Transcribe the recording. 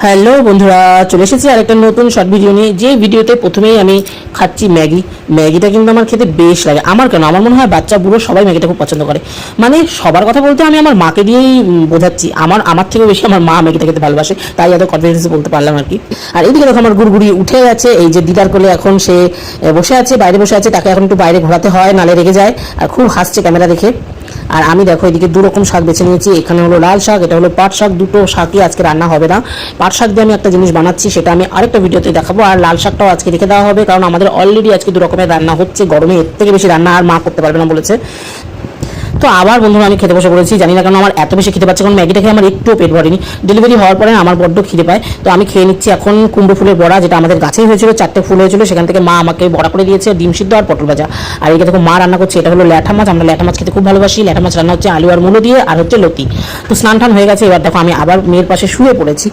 Hello বন্ধুরা, চলে এসেছি আরেকটা নতুন শর্ট ভিডিও নিয়ে। যে ভিডিওতে প্রথমেই আমি খাচ্ছি ম্যাগিটা কিন্তু আমার খেতে বেশ লাগে। আমার কেন, আমার মনে হয় বাচ্চা বুড়ো সবাই ম্যাগিটা খুব পছন্দ করে। মানে সবার কথা বলতে আমি আমার মাকে দিয়েই বোঝাচ্ছি। আমার থেকে বেশি আমার মা ম্যাগিটা খেতে ভালোবাসে, তাই এত কনফিডেন্সে বলতে পারলাম আর কি। আর এইদিকে দেখো আমার গুড়গুড়ি উঠে গেছে, এই যে দিদার কোলে এখন সে বসে আছে, বাইরে বসে আছে। তাকে এখন একটু বাইরে ঘোরাতে হয়, নালে রেগে যায়। আর খুব হাসছে ক্যামেরা দেখে। আর আমি দেখো এদিকে দু রকম শাক বেছে নিয়েছি। এখানে হলো লাল শাক, এটা হলো পাট শাক। দুটো শাকই আজকে রান্না হবে না। পাট শাক দিয়ে আমি একটা জিনিস বানাচ্ছি, সেটা আমি আরেকটা ভিডিওতে দেখাবো। আর লাল শাকটাও আজকে রেখে দেওয়া হবে, কারণ আমাদের অলরেডি আজকে দু রকমের রান্না হচ্ছে। গরমে এর থেকে বেশি রান্না আর মা করতে পারবে না বলেছে। তো আবার বন্ধুরা আমি খেতে বসে পড়েছি। জানি না কেন আমার এত বেশি খেতে পাচ্ছে, কারণ ম্যাগিটা খেয়ে আমার একটুও পেট ভরেনি। ডেলিভারি হওয়ার পরে আমার বড্ড খিদে পায়। তো আমি খেয়ে নিচ্ছি এখন কুমড়ো ফুলের বড়া, যেটা আমাদের গাছেই হয়েছিল। 4টে ফুল হয়েছিল, সেখান থেকে মা আমাকে বড়া করে দিয়েছে, ডিম সিদ্ধ আর পটল ভাজা। আর এদিকে দেখো মা রান্না করছে, এটা হলো ল্যাঠা মাছ। আমরা ল্যাঠা মাছ খেতে খুব ভালোবাসি। ল্যাঠা মাছ রান্না হচ্ছে আলু আর মুলো দিয়ে, আর হচ্ছে লতি। তো স্নান টান হয়ে গেছে। এবার দেখো আমি আবার মেয়ের পাশে শুয়ে পড়েছি।